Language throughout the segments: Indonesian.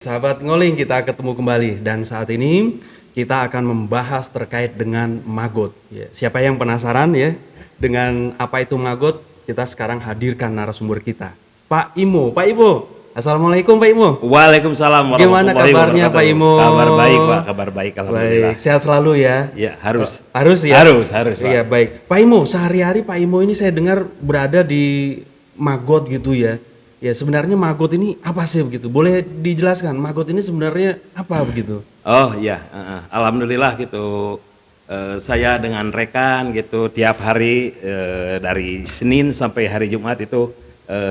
Sahabat Ngoling, kita ketemu kembali dan saat ini kita akan membahas terkait dengan maggot. Ya, siapa yang penasaran ya dengan apa itu maggot? Kita sekarang hadirkan narasumber kita, Pak Imo. Pak Imo, assalamualaikum Pak Imo. Waalaikumsalam Gimana kabarnya Pak Imo? Kabar baik Pak, kabar baik alhamdulillah. Baik, sehat selalu ya. Ya harus. Harus ya. Harus Pak. Iya baik. Pak Imo, sehari-hari Pak Imo ini saya dengar berada di maggot gitu ya. Ya sebenarnya maggot ini apa sih begitu? Boleh dijelaskan maggot ini sebenarnya apa begitu? Oh iya, alhamdulillah gitu. Saya dengan rekan gitu tiap hari dari Senin sampai hari Jumat itu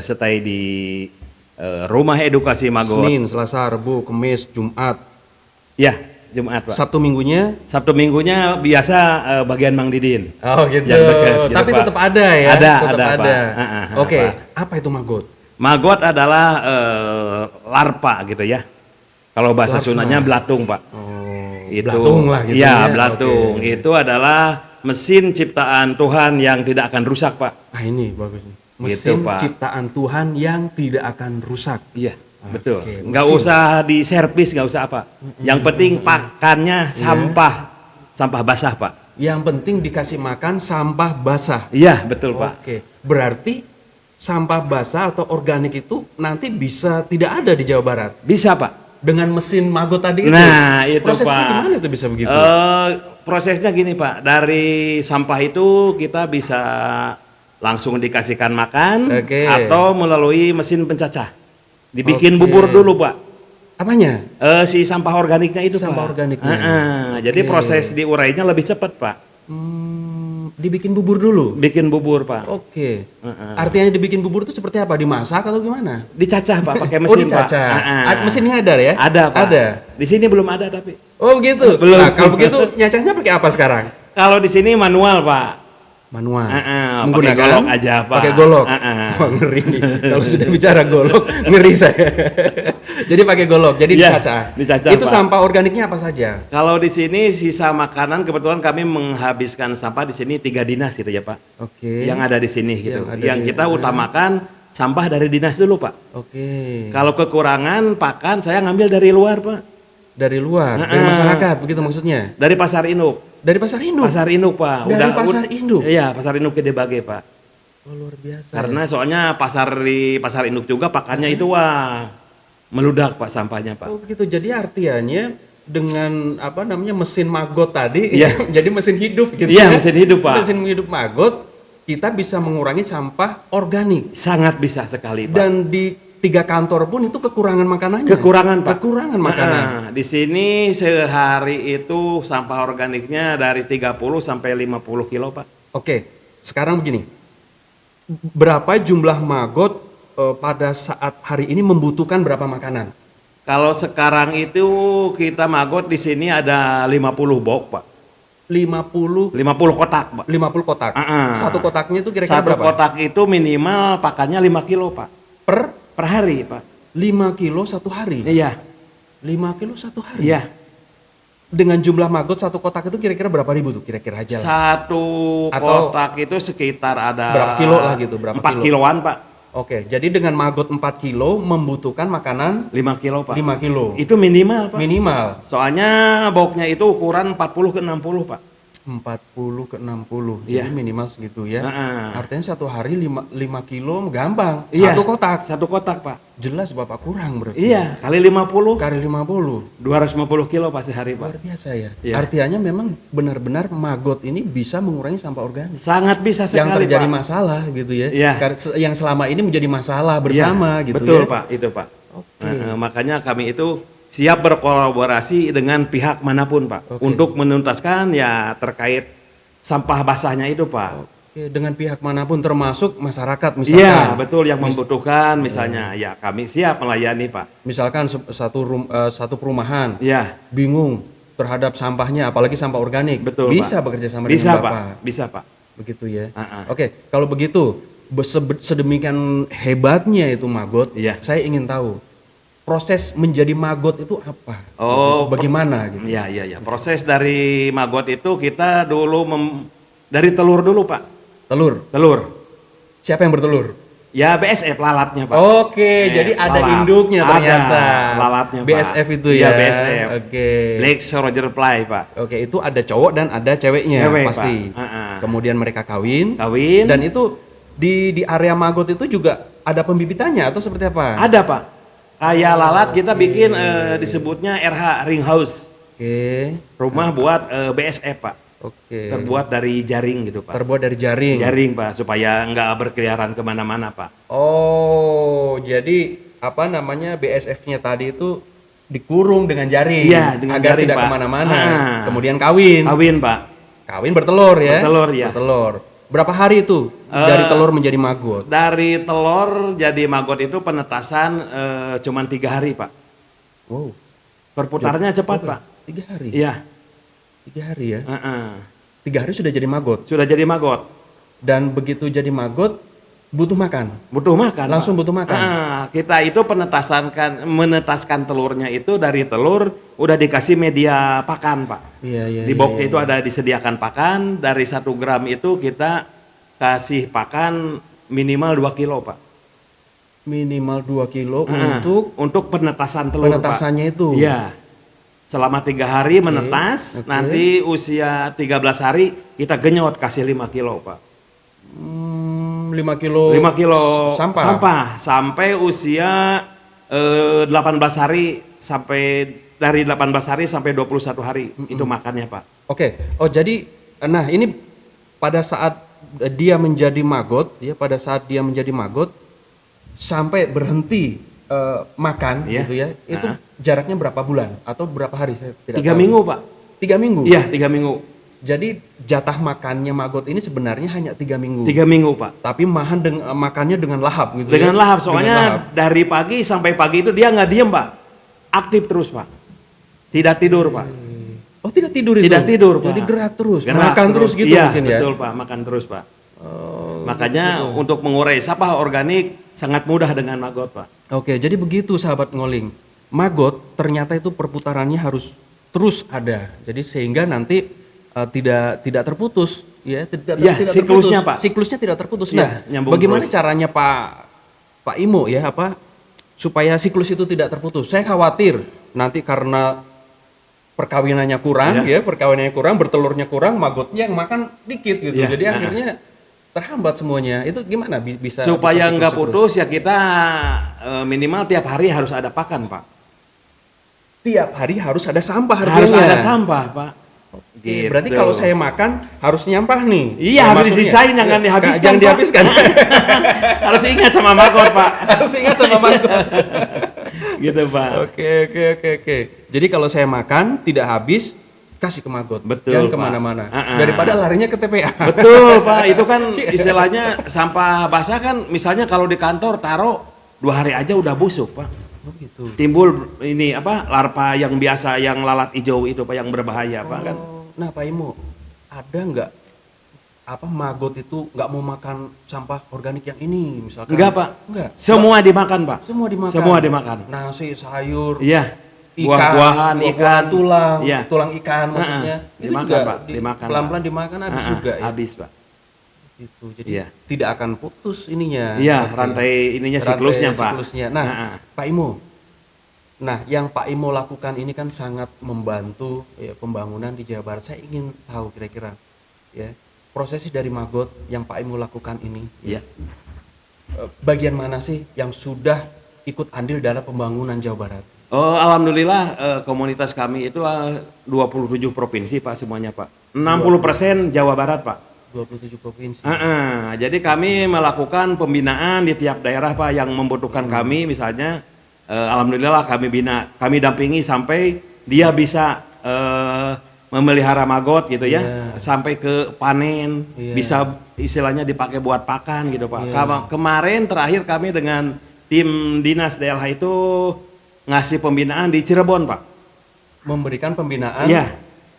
stay di Rumah Edukasi Maggot. Senin, Selasa, Rabu, Kamis, Jumat. Ya, Jumat Pak. Sabtu Minggunya? Sabtu Minggunya biasa bagian Mang Didin. Oh gitu. Yang dekat, gitu, tapi Pak. tetap ada ya? Ada, tetap ada. Pak. Oke, Pak. apa itu maggot? Maggot adalah larva gitu ya. Kalau bahasa Sundanya belatung Pak. Oh, Itu, belatung lah gitu ya. ya. Belatung. Oke. Itu adalah mesin ciptaan Tuhan yang tidak akan rusak Pak. Ah ini bagus nih. Gitu, Mesin Pak. ciptaan Tuhan yang tidak akan rusak. Iya, betul. Oke, Nggak mesin. usah diservis, nggak usah apa. Yang penting pakannya sampah basah Pak. Yang penting dikasih makan sampah basah. Iya, betul Pak. Oke, berarti sampah basah atau organik itu nanti bisa tidak ada di Jawa Barat Bisa Pak. dengan mesin maggot tadi itu. Nah, itu prosesnya Pak. gimana itu bisa begitu? Prosesnya gini Pak, dari sampah itu kita bisa langsung dikasihkan makan Oke. atau melalui mesin pencacah. Dibikin Oke. bubur dulu Pak. Apanya? Si sampah organiknya itu Sampah Pak. organiknya. Jadi Oke. proses diurainya lebih cepat Pak. Dibikin bubur dulu. Bikin bubur Pak. Oke. Artinya dibikin bubur itu seperti apa? Dimasak atau gimana? Dicacah Pak pakai Oh, mesin Pak. dicacah. Mesinnya ada ya? Ada Pak. Ada. Di sini belum ada tapi. Oh gitu. Belum. Nah, kalau begitu nyacahnya pakai apa sekarang? Kalau di sini manual Pak. Manual. Pakai golok aja Pak. Pakai golok. Wah, ngeri nih. Kalau sudah bicara golok, ngeri saya. Jadi pakai golok. Jadi Iya, dicacah. dicacah, Itu Pak. sampah organiknya apa saja? Kalau di sini sisa makanan kebetulan kami menghabiskan sampah di sini 3 dinas gitu ya Pak. Oke. Yang ada di sini gitu. Yang ada Yang di- kita utamakan sampah dari dinas dulu Pak. Oke. Kalau kekurangan pakan saya ngambil dari luar Pak. Dari luar, dari masyarakat begitu maksudnya. Dari pasar induk. Dari pasar induk. Pasar induk Pak. Dari pasar induk? Iya pasar induk Gede Bage Pak. Oh, luar biasa. Karena soalnya di pasar induk juga pakannya itu meludak Pak sampahnya Pak. Oh begitu. Jadi artinya dengan apa namanya mesin maggot tadi Iya. jadi mesin hidup gitu Iya, ya. mesin hidup, Pak. Mesin hidup maggot kita bisa mengurangi sampah organik. Sangat bisa sekali Pak. Dan di 3 kantor pun itu kekurangan makanannya. Kekurangan Pak. Kekurangan makanan. Di sini sehari itu sampah organiknya dari 30 sampai 50 kilo Pak. Oke, sekarang begini. Berapa jumlah maggot pada saat hari ini membutuhkan berapa makanan? Kalau sekarang itu kita maggot di sini ada 50 box Pak. 50 50 kotak Pak. 50 kotak. Satu kotaknya itu kira-kira Satu berapa? kotak itu minimal pakannya 5 kilo Pak. Per hari Pak. 5 kilo satu hari. Iya. 5 kilo satu hari. Iya. Dengan jumlah maggot satu kotak itu kira-kira berapa ribu tuh kira-kira aja? Satu Atau kotak itu sekitar ada berapa kilo lah gitu, berapa 4 kilo? kiloan Pak. Oke, jadi dengan maggot 4 kilo membutuhkan makanan 5 kilo Pak. 5 kilo. Itu minimal Pak. Minimal Soalnya boxnya itu ukuran 40 ke 60 Pak. 40 ke 60. Iya. Jadi minimal segitu ya. Heeh. Artinya satu hari 5 kilo gampang. Iya. Satu kotak. Satu kotak Pak. Jelas Bapak kurang berarti. Iya, kali 50, Kali 50. 250 kilo pasti hari Luar Pak. biasa ya. Iya. Artinya memang benar-benar maggot ini bisa mengurangi sampah organik. Sangat bisa sekali Yang terjadi Pak. masalah gitu ya. Iya. Yang selama ini menjadi masalah Iya, bersama gitu betul ya. Pak, itu Pak. Oke. Makanya kami itu siap berkolaborasi dengan pihak manapun Pak. Oke. Untuk menuntaskan ya terkait sampah basahnya itu Pak. Oke, dengan pihak manapun termasuk masyarakat misalkan. Iya, betul yang membutuhkan misalnya ya kami siap melayani Pak. Misalkan satu perumahan Iya, bingung terhadap sampahnya apalagi sampah organik. betul Bisa Pak. bekerja sama Bisa dengan Pak, Bapak. bisa Pak. Begitu ya. Ah. Oke, kalau begitu sedemikian hebatnya itu maggot, Iya. saya ingin tahu proses menjadi maggot itu apa? Oh, Bagaimana gitu? Iya. Proses dari maggot itu kita dulu dari telur dulu Pak. Telur. Telur. Siapa yang bertelur? Ya BSF lalatnya Pak. Oke, jadi ada lalat. induknya ternyata. Ada lalatnya Pak. BSF itu Iya ya. BSF. Oke. Black Soldier Fly Pak. Oke, itu ada cowok dan ada ceweknya Cewek, pasti. Pak. Kemudian mereka kawin. Kawin. Dan itu di area Magot itu juga ada pembibitannya atau seperti apa? Ada Pak. Kayak lalat kita bikin disebutnya RH Ring House. Oke. Rumah buat BSF Pak. Oke. Terbuat dari jaring gitu Pak. Terbuat dari jaring. Jaring Pak, supaya nggak berkeliaran kemana-mana Pak. Oh, jadi apa namanya BSF-nya tadi itu dikurung dengan jaring, Iya, dengan agar jaring, tidak Pak. kemana-mana. Kemudian Kawin Pak. kawin bertelur ya. Bertelur, ya. Bertelur. Berapa hari itu dari telur menjadi maggot? Dari telur jadi maggot itu penetasan cuman 3 hari Pak. Wow, Perputarannya cepat Pak. 3 hari. Iya. 3 hari ya. Heeh. 3 hari sudah jadi maggot. Sudah jadi maggot. Dan begitu jadi maggot butuh makan. Butuh makan. Langsung Pak. butuh makan. Kita itu menetaskan telurnya itu dari telur udah dikasih media pakan Pak. Iya. Di box itu ada disediakan pakan, dari 1 gram itu kita kasih pakan minimal 2 kilo Pak. Minimal 2 kilo Untuk penetasan telur penetasannya Pak. itu. Iya. Selama 3 hari menetas, nanti usia 13 hari kita genyot kasih 5 kilo Pak. 5 kilo 5 kilo sampah. sampai usia 18 hari sampai dari 18 hari sampai 21 hari itu makannya Pak. Oke. Oh, jadi nah ini pada saat dia menjadi maggot ya, pada saat dia menjadi maggot sampai berhenti makan Iya. gitu ya. Itu jaraknya berapa bulan atau berapa hari saya tidak 3 tahu. minggu Pak. 3 minggu. Iya 3 minggu. Jadi jatah makannya maggot ini sebenarnya hanya 3 minggu. 3 minggu Pak. Tapi makannya dengan lahap gitu Dengan ya. lahap, soalnya Dengan lahap. dari pagi sampai pagi itu dia nggak diem Pak. Aktif terus Pak. Tidak tidur Pak. Oh, tidak tidur itu. Tidak tidur Pak. Jadi gerak terus, Gerak makan terus gitu iya, mungkin ya. betul Pak, makan terus Pak. Oh, Makanya untuk mengurai sampah organik sangat mudah dengan maggot Pak. Oke, jadi begitu sahabat ngoling. Maggot ternyata itu perputarannya harus terus ada. Jadi sehingga nanti tidak terputus ya, tidak siklusnya, terputus. Pak. Siklusnya tidak terputus. Iya, Nah, nyambung bagaimana terus. caranya Pak Imo ya supaya siklus itu tidak terputus? Saya khawatir nanti karena perkawinannya kurang perkawinannya kurang, bertelurnya kurang, maggotnya yang makan dikit gitu. Iya, Jadi akhirnya terhambat semuanya. Itu gimana bisa Supaya bisa nggak siklus-siklus? putus ya kita minimal tiap hari harus ada pakan Pak. Tiap hari harus ada sampah artinya. Harus ada sampah Pak. Oke, berarti kalau saya makan harus nyampah nih. Iya, harus Maksudnya. disisain, jangan dihabiskan, Jangan Pak. dihabiskan. Harus ingat sama maggot Pak. Harus ingat sama maggot. Gitu Pak. Oke. Jadi kalau saya makan tidak habis, kasih ke maggot. Betul, Jangan Pak. kemana-mana. Daripada larinya ke TPA. Betul Pak, itu kan istilahnya sampah basah kan, misalnya kalau di kantor taruh 2 hari aja udah busuk Pak. Oh gitu. Timbul ini larva yang biasa yang lalat hijau itu Pak, yang berbahaya Pak kan. Nah Pak Imo, ada nggak maggot itu nggak mau makan sampah organik yang ini misalkan? Enggak Pak. Enggak. Semua dimakan Pak. Semua dimakan. Nasi, sayur, Iya. ikan, Buah-buahan, ikan, tulang, iya. tulang ikan maksudnya. Itu Dimakan, juga Pak. Dimakan, pelan-pelan dimakan habis juga ya. Habis Pak. Gitu. Jadi Iya. tidak akan putus ininya. Iya, Oke. rantai ininya Rantai siklusnya Pak. siklusnya. Nah, Pak Imo. Nah, yang Pak Imo lakukan ini kan sangat membantu ya, pembangunan di Jawa Barat. Saya ingin tahu kira-kira ya, prosesi dari maggot yang Pak Imo lakukan ini. Iya. Bagian mana sih yang sudah ikut andil dalam pembangunan Jawa Barat? Oh, alhamdulillah komunitas kami itu 27 provinsi Pak semuanya Pak. 60% Jawa Barat Pak. 27 provinsi. Jadi kami melakukan pembinaan di tiap daerah Pak yang membutuhkan kami, misalnya alhamdulillah kami dampingi sampai dia bisa memelihara maggot gitu ya, sampai ke panen, bisa istilahnya dipakai buat pakan gitu Pak. Kemarin terakhir kami dengan tim dinas DLH itu ngasih pembinaan di Cirebon Pak. Memberikan pembinaan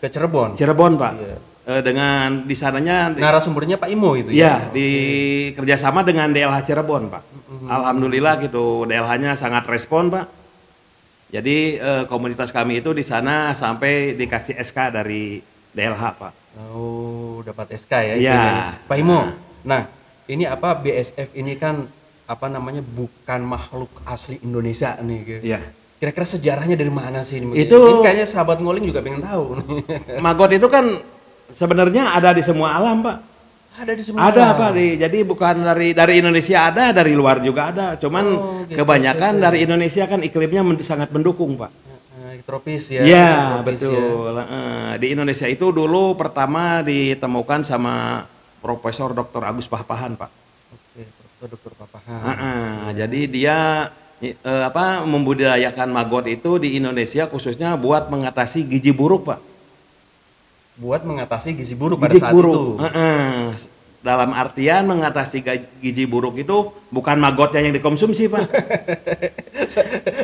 ke Cirebon. Cirebon Pak. Iya. Dengan di sananya Narasumbernya Pak Imo itu ya, di kerjasama dengan DLH Cirebon Pak. Alhamdulillah gitu, DLH-nya sangat respon Pak. Jadi komunitas kami itu di sana sampai dikasih SK dari DLH Pak. Oh, dapat SK ya. Iya. Pak Imo. Nah, ini BSF ini kan apa namanya bukan makhluk asli Indonesia nih gitu. Iya. Kira-kira sejarahnya dari mana sih ini? Itu- Ini kayaknya sahabat ngoling juga pengen tahu. Maggot itu kan sebenarnya ada di semua alam, Pak. Ada di semua. Ada Pak, jadi bukan dari Indonesia ada, dari luar juga ada. Cuman gitu, kebanyakan dari Indonesia kan iklimnya sangat mendukung, Pak. Tropis ya. Iya, tropis betul. Di Indonesia itu dulu pertama ditemukan sama Profesor Dr. Agus Papahan, Pak. Oke, Profesor Dr. Papahan. Jadi dia membudidayakan maggot itu di Indonesia khususnya buat mengatasi gizi buruk, Pak. Buat mengatasi gizi buruk pada Gizi saat buruk. itu. Dalam artian mengatasi gizi buruk itu bukan maggotnya yang dikonsumsi, Pak.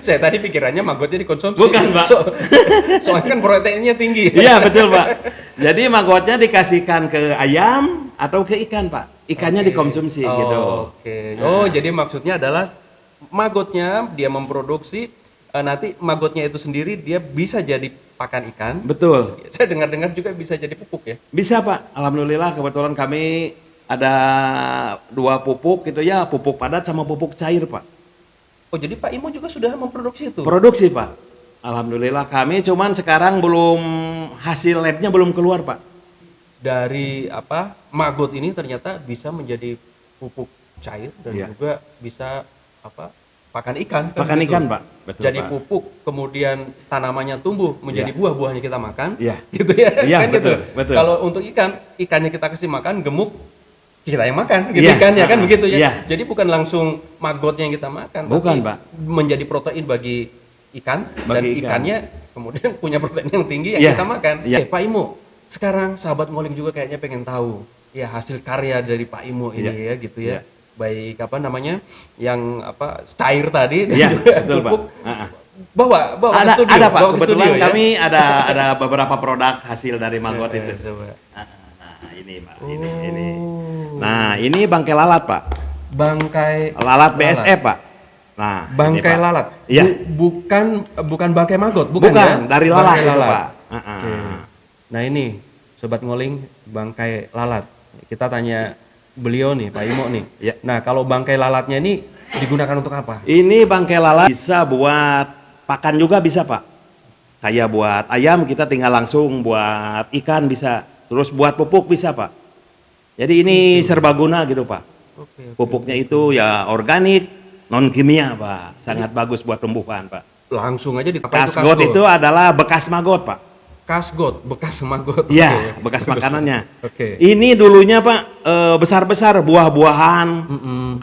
Saya tadi pikirannya maggotnya dikonsumsi. Bukan, Pak. Soalnya kan proteinnya tinggi. Iya, betul, Pak. Jadi maggotnya dikasihkan ke ayam atau ke ikan, Pak. Ikannya dikonsumsi gitu. Oke. Oh, jadi maksudnya adalah maggotnya dia memproduksi, nanti maggotnya itu sendiri dia bisa jadi pakan ikan. Betul. Saya dengar-dengar juga bisa jadi pupuk ya. Bisa, Pak. Alhamdulillah kebetulan kami ada 2 pupuk gitu ya, pupuk padat sama pupuk cair, Pak. Oh, jadi Pak Imo juga sudah memproduksi itu. Produksi, Pak. Alhamdulillah kami cuman sekarang belum hasil labnya belum keluar, Pak. Dari maggot ini ternyata bisa menjadi pupuk cair dan Iya. juga bisa pakan ikan kan Pakan gitu. ikan, Pak. Betul, Jadi Pak. pupuk, kemudian tanamannya tumbuh menjadi Iya. buah-buahnya kita makan. Iya. Gitu ya. Iya, kan gitu. betul, betul. Kalau untuk ikannya kita kasih makan gemuk, kita yang makan gitu Iya, ikannya kan begitu ya. iya. Jadi bukan langsung maggotnya yang kita makan, Bukan, tapi Pak. menjadi protein bagi ikan dan Bagi ikan. ikannya kemudian punya protein yang tinggi yang Iya, kita makan. iya. Pak Imo, sekarang sahabat ngoling juga kayaknya pengen tahu ya hasil karya dari Pak Imo ini Iya, ya gitu ya. iya. Baik yang cair tadi dan Iya, juga betul, Pak. pupuk. Heeh. Bawa ke Ada, studio, ada, Pak. bawa ke Kebetulan studio, ya. kami ada beberapa produk hasil dari maggot itu. Coba. Nah, ini, Pak. Ini. Nah, ini bangkai lalat, Pak. Bangkai Lalat BSF, Pak. Nah, bangkai ini, Pak. lalat. Iya. Bukan bangkai maggot, bukan, Bukan, ya? dari lalat Bangkai itu, lalat. Pak. Oke. Nah, ini sobat ngoling bangkai lalat. Kita tanya beliau nih, Pak Imo nih. Iya. Nah, kalau bangkai lalatnya ini digunakan untuk apa? Ini bangkai lalat bisa buat pakan juga bisa, Pak. Kayak buat ayam kita tinggal langsung, buat ikan bisa. Terus buat pupuk bisa, Pak. Jadi ini serbaguna gitu, Pak. Oke. Pupuknya itu ya organik, non kimia, Pak. Sangat bagus buat tumbuhan, Pak. Langsung aja ditapa Kasgot itu adalah bekas maggot, Pak. kasgot, bekas maggot. Iya, Oke. bekas makanannya. Oke. Ini dulunya, Pak, besar-besar buah-buahan,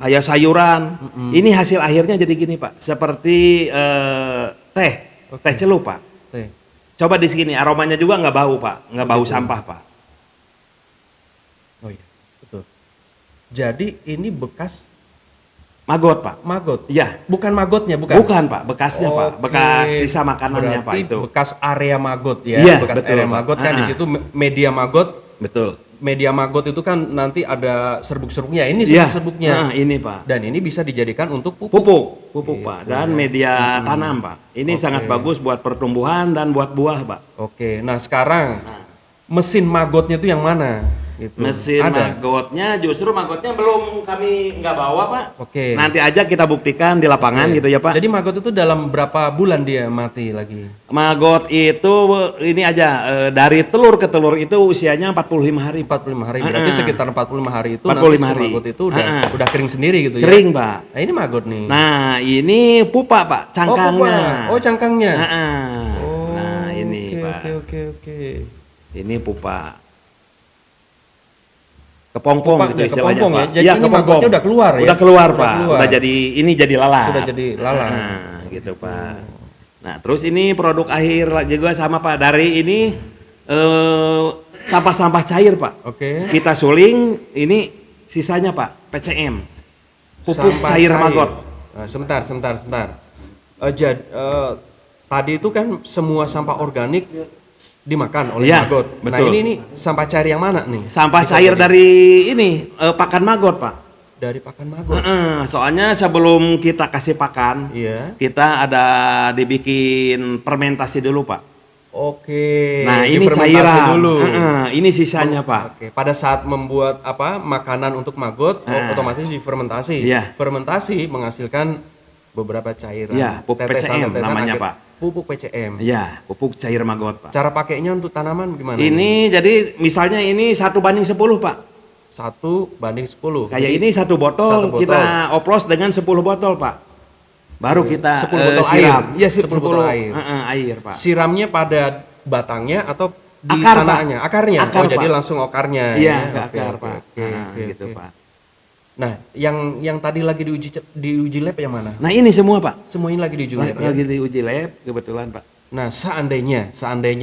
kayak sayuran. Ini hasil akhirnya jadi gini, Pak. Seperti teh, teh celup, Pak. Teh. Coba di sini aromanya juga nggak bau, Pak. Nggak bau sampah, Pak. Oh iya, betul. Jadi ini bekas Maggot, Pak. maggot. Iya. Bukan maggotnya, bukan. Bukan, Pak. Bekasnya, Pak. Oke. Bekas sisa makanannya, Pak, Berarti itu. bekas area maggot ya. Iya, Bekas betul, area Pak. maggot kan di situ media maggot. Betul. Media maggot itu kan nanti ada serbuk-serbuknya. Ini Iya. serbuk-serbuknya. Nah, ini, Pak. Dan ini bisa dijadikan untuk pupuk. Pupuk, Pak. Dan media tanam, Pak. Ini sangat bagus buat pertumbuhan dan buat buah, Pak. Oke. Nah, sekarang mesin maggotnya itu yang mana? Gitu. Mesin ada. maggotnya justru maggotnya belum kami nggak bawa, Pak. Oke. Nanti aja kita buktikan di lapangan gitu ya, Pak. Jadi maggot itu dalam berapa bulan dia mati lagi? Maggot itu ini aja dari telur ke telur itu usianya 45 hari. 45 hari. Berarti sekitar 45 hari itu 45 nanti si hari. maggot itu udah kering sendiri gitu ya. Kering, Pak. Nah, ini maggot nih. Nah, ini pupa, Pak, cangkangnya. Oh, cangkangnya. Oh, nah, ini, Pak. Oke. Ini pupa. Kepompong Pupa, gitu ya, istilahnya, kepompong Pak. ya. Jadi Iya, ini kepompong. maggotnya udah keluar ya? Udah keluar, Udah Pak. keluar. Udah jadi jadi lalat. Sudah jadi lalat. Nah, gitu, Pak. Nah, terus ini produk akhir juga sama, Pak. Dari ini sampah-sampah cair, Pak. Oke. Kita suling ini sisanya, Pak, PCM. Pupuk Sampah cair maggot. Nah, sebentar. Tadi itu kan semua sampah organik dimakan oleh Iya, maggot. Nah, betul. ini sampah cair yang mana nih? Sampah Bisa cair jadi dari ini pakan maggot, Pak. dari pakan maggot. Soalnya sebelum kita kasih pakan, Iya. kita ada dibikin fermentasi dulu, Pak. Oke. Nah, ini Difermentasi cairan. dulu. Ini sisanya, Pak. Oke. Pada saat membuat apa makanan untuk maggot, otomatis difermentasi. Iya. Fermentasi menghasilkan beberapa cairan. Iya, pupuk PCM namanya, Pak. Pupuk PCM. Iya, pupuk cair maggot, Pak. Cara pakainya untuk tanaman gimana? Ini jadi misalnya ini 1:10, Pak. 1:10. Kayak ini satu botol, Satu botol. kita oplos dengan 10 botol, Pak. Baru kita 10 botol siram. air. Iya, 10 botol air. Air, Pak. Siramnya pada batangnya atau di Akar, Pak. tanahnya? Akarnya. Akar, oh, jadi Pak. langsung akarnya. Iya, ya. ke Oke, akar, oke, Pak. oke, oke, Gitu, oke. Pak. Nah, yang tadi lagi diuji lab yang mana? Nah, ini semua, Pak. Semuanya lagi diuji lab. Ya? Lagi diuji lab, kebetulan, Pak. Nah, seandainya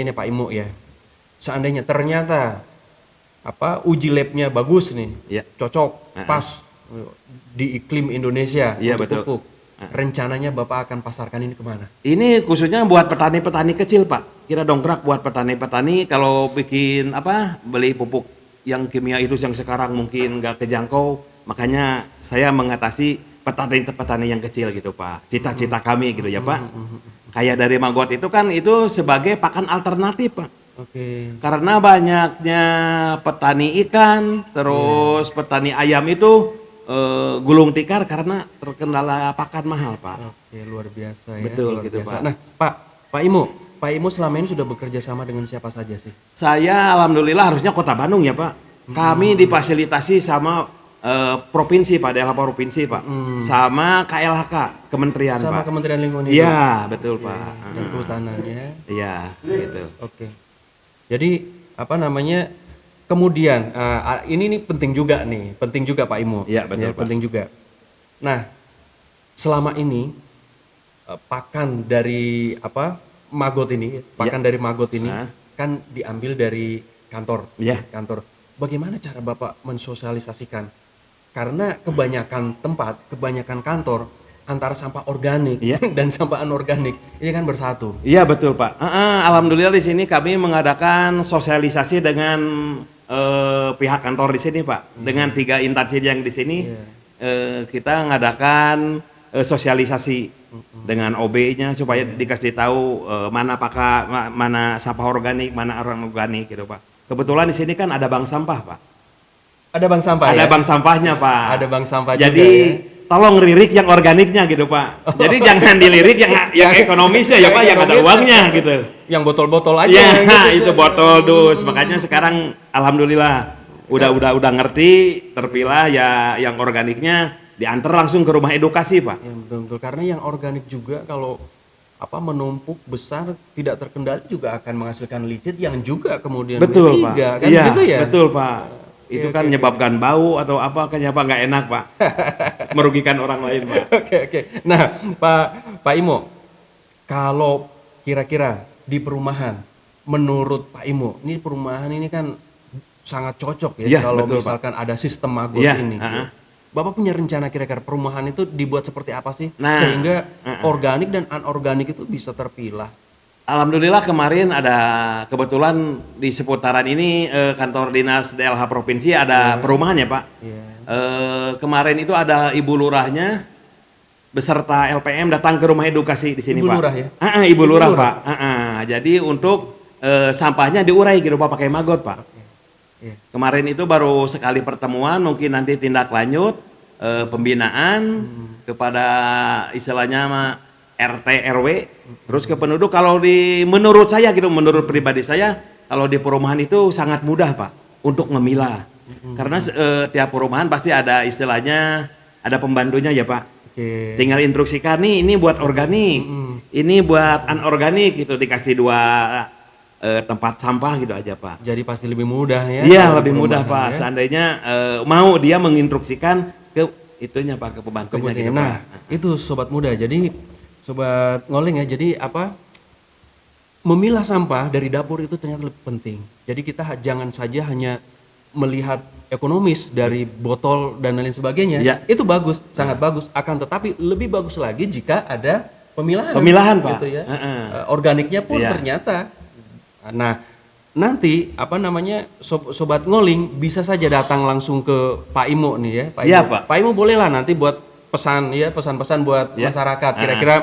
nih Pak Imo ya. Seandainya ternyata apa uji labnya bagus nih. Iya. Cocok, pas di iklim Indonesia Iya, untuk betul. pupuk. Rencananya Bapak akan pasarkan ini kemana? Ini khususnya buat petani-petani kecil, Pak. Kita dongkrak buat petani-petani kalau bikin beli pupuk yang kimia itu yang sekarang mungkin nggak kejangkau, makanya saya mengatasi petani-petani yang kecil gitu, Pak. Cita-cita kami gitu ya, Pak. Kayak dari maggot itu kan itu sebagai pakan alternatif, Pak. Oke. Karena banyaknya petani ikan, terus petani ayam itu gulung tikar karena terkendala pakan mahal, Pak. Oke, luar biasa ya. Betul, luar gitu, biasa. Pak. Nah, Pak Imo selama ini sudah bekerja sama dengan siapa saja sih? Saya alhamdulillah harusnya Kota Bandung ya, Pak. Kami difasilitasi sama provinsi, Pak, daerah provinsi, Pak. Sama KLHK, kementerian, Sama Pak. Kementerian Lingkungan Hidup. Iya, betul, Pak. Dan Kehutanan ya. Iya, gitu. Oke. Jadi apa namanya? Kemudian ini nih penting juga Pak Imo. Iya, betul, Pak. Penting juga. Nah, selama ini pakan dari maggot ini, dari maggot ini kan diambil dari kantor, Iya. kantor. Bagaimana cara Bapak mensosialisasikan? Karena kebanyakan kantor antara sampah organik Iya. dan sampah anorganik ini kan bersatu. Iya, betul, Pak. Alhamdulillah di sini kami mengadakan sosialisasi dengan pihak kantor di sini, Pak. Dengan 3 instansi yang di sini, kita mengadakan sosialisasi dengan OB-nya supaya dikasih tahu mana sampah organik, mana anorganik gitu, Pak. Kebetulan di sini kan ada bank sampah, Pak. Ada bank sampah Ada ya? bank sampahnya, Pak. Ada bank sampah Jadi juga ya? tolong lirik yang organiknya gitu, Pak. Jadi jangan dilirik yang ekonomis ya, Pak, yang ada ekonomis. uangnya gitu. Yang botol-botol aja. Ya, gitu. itu botol dus. Makanya sekarang alhamdulillah udah ngerti, terpilah ya yang organiknya diantar langsung ke rumah edukasi, Pak. Ya, betul-betul. Karena yang organik juga kalau menumpuk besar tidak terkendali juga akan menghasilkan licit yang juga kemudian Betul, Pak. B3, kan Iya, gitu ya? betul, Pak. Itu kan oke. menyebabkan bau atau apa, kenapa nggak enak, Pak. Merugikan orang lain, Pak. Oke. Nah, Pak Imo, kalau kira-kira di perumahan, menurut Pak Imo, ini perumahan ini kan sangat cocok ya Iya, kalau betul, misalkan ada sistem maggot Iya, ini. Bapak punya rencana kira-kira perumahan itu dibuat seperti apa sih? Nah, Sehingga organik dan anorganik itu bisa terpilah. Alhamdulillah kemarin ada kebetulan di seputaran ini kantor dinas DLH provinsi ada perumahan ya, Pak. Iya. Kemarin itu ada Ibu Lurahnya beserta LPM datang ke rumah edukasi di sini, Ibu Pak. Lurah ya? Ibu Lurah, Lurah. Pak. Jadi untuk sampahnya diurai gitu, Pak, pakai maggot, Pak. Iya. Kemarin itu baru sekali pertemuan, mungkin nanti tindak lanjut pembinaan kepada istilahnya RT RW terus ke penduduk. Kalau menurut saya gitu, menurut pribadi saya, kalau di perumahan itu sangat mudah, Pak, untuk ngemilah. Karena tiap perumahan pasti ada istilahnya, ada pembantunya ya, Pak. Oke. Tinggal instruksikan nih, ini buat organik, ini buat anorganik gitu, dikasih 2 tempat sampah gitu aja, Pak. Jadi pasti lebih mudah ya? Iya, kalau lebih mudah, perumahan Pak. ya? Seandainya mau dia menginstruksikan ke itunya, Pak, ke pembantunya gitu, Nah, Pak. itu sobat muda. Jadi sobat ngoling ya. Jadi memilah sampah dari dapur itu ternyata lebih penting. Jadi kita jangan saja hanya melihat ekonomis dari botol dan lain sebagainya. Iya. Itu bagus, sangat bagus. Akan tetapi lebih bagus lagi jika ada pemilahan. Pemilahan, Pak. Gitu ya. Organiknya pun Iya. ternyata. Nah, nanti sobat ngoling bisa saja datang langsung ke Pak Imo nih ya. Siap, Imo. Pak. Pak Imo bolehlah nanti buat pesan-pesan buat Ya. masyarakat. Kira-kira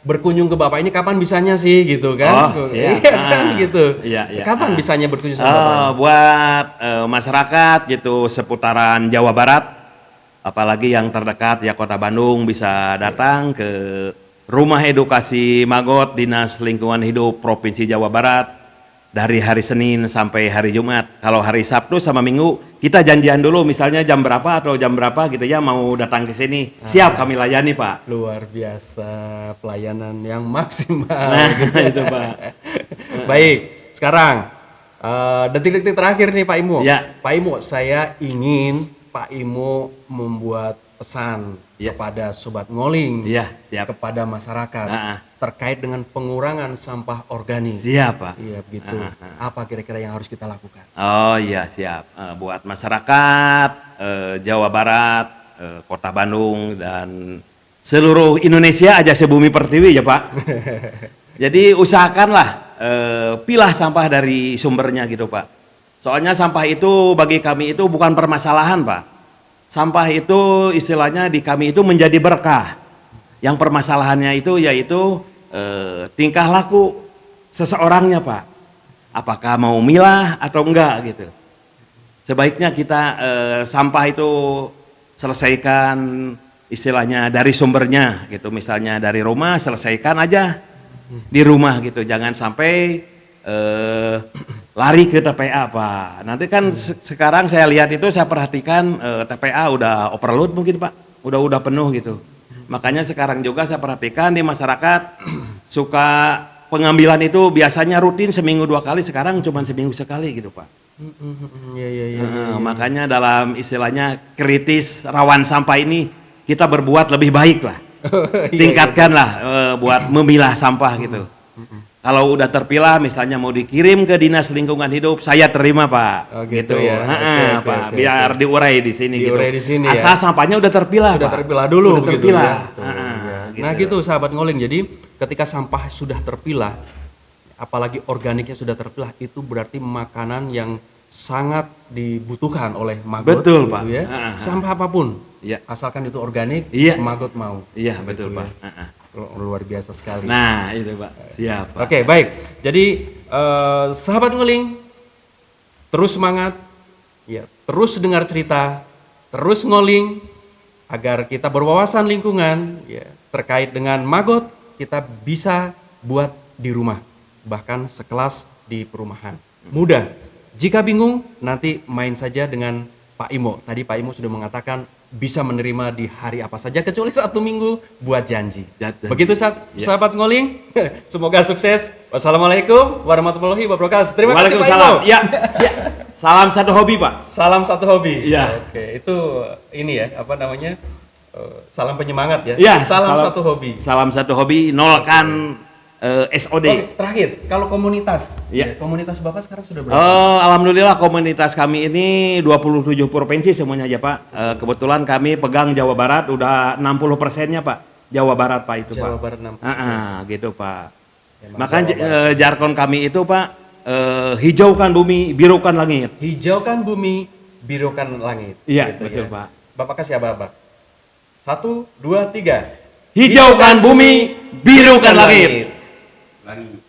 berkunjung ke Bapak ini kapan bisanya sih gitu kan? Oh, siap. Iya kan gitu. Iya, iya. Kapan bisanya berkunjung sama Bapak? Buat masyarakat gitu seputaran Jawa Barat, apalagi yang terdekat ya Kota Bandung bisa datang ke Rumah Edukasi Magot Dinas Lingkungan Hidup Provinsi Jawa Barat dari hari Senin sampai hari Jumat. Kalau hari Sabtu sama Minggu kita janjian dulu misalnya jam berapa atau jam berapa gitu ya mau datang ke sini. Siap kami layani, Pak. Luar biasa pelayanan yang maksimal. Nah, itu, Pak. Baik, sekarang detik-detik terakhir nih Pak Imo. Ya. Pak Imo, saya ingin Pak Imo membuat pesan Ya. kepada Sobat Ngoling, Iya, siap. kepada masyarakat Ah, ah. terkait dengan pengurangan sampah organik. Siap, Pak. Iya begitu. Apa kira-kira yang harus kita lakukan? Oh iya, siap. Buat masyarakat Jawa Barat, Kota Bandung dan seluruh Indonesia aja sebumi pertiwi ya, Pak. Jadi usahakanlah pilah sampah dari sumbernya gitu, Pak. Soalnya sampah itu bagi kami itu bukan permasalahan, Pak. Sampah itu istilahnya di kami itu menjadi berkah. Yang permasalahannya itu yaitu tingkah laku seseorangnya, Pak. Apakah mau milah atau enggak gitu. Sebaiknya kita sampah itu selesaikan istilahnya dari sumbernya gitu. Misalnya dari rumah selesaikan aja di rumah gitu. Jangan sampai lari ke TPA, Pak. Nanti kan sekarang saya lihat itu saya perhatikan TPA udah overload mungkin, Pak. Udah penuh gitu. Makanya sekarang juga saya perhatikan di masyarakat suka pengambilan itu biasanya rutin seminggu 2 kali, sekarang cuma seminggu sekali gitu, Pak. Iya. Makanya dalam istilahnya kritis rawan sampah ini kita berbuat lebih baik lah. Tingkatkanlah buat memilah sampah gitu. Kalau udah terpilah misalnya mau dikirim ke Dinas Lingkungan Hidup, saya terima, Pak. Oh, gitu ya. Oke, Pak, oke, biar diurai di sini Diurai gitu. di sini Asal ya. sampahnya udah terpilah, Sudah Pak. terpilah dulu Udah begitu terpilah. ya. Tuh, iya. Gitu. Nah gitu sahabat Ngoling, jadi ketika sampah sudah terpilah, apalagi organiknya sudah terpilah, itu berarti makanan yang sangat dibutuhkan oleh Magot. Betul, gitu Pak. Ya. Sampah apapun, Iya. asalkan itu organik, Iya. Magot mau. Iya, betul, Gitu Pak. ya. Luar biasa sekali. Nah, itu, Pak. Siap, Pak. Oke, baik. Jadi sahabat Ngoling, terus semangat, ya, terus dengar cerita, terus ngoling, agar kita berwawasan lingkungan, ya, terkait dengan Magot, kita bisa buat di rumah, bahkan sekelas di perumahan. Mudah. Jika bingung, nanti main saja dengan Pak Imo. Tadi Pak Imo sudah mengatakan bisa menerima di hari apa saja kecuali Sabtu Minggu buat janji. Begitu sahabat Ngoling. Semoga sukses. Wassalamualaikum warahmatullahi wabarakatuh. Terima kasih Pak Imo. Waalaikumsalam. Ya, siap. Salam satu hobi, Pak. Salam satu hobi. Iya. Oke, itu ini ya, apa namanya? Salam penyemangat ya. Ya, salam satu hobi. Salam satu hobi, nolkan SOD. Oke, terakhir, kalau komunitas. Ya. Komunitas Bapak sekarang sudah berapa? Alhamdulillah komunitas kami ini 27 provinsi semuanya aja, Pak. Kebetulan kami pegang Jawa Barat udah 60%-nya, Pak. Jawa Barat, Pak, itu, Jawa Pak. Barat 60%. Gitu, Pak. Emang Maka Jawa jargon kami itu, Pak, hijaukan bumi, birukan langit. Hijaukan bumi, birukan langit. Iya, Gitu betul, ya. Pak. Bapak kasih apa? 1, 2, 3. Hijaukan bumi, birukan langit. Langit.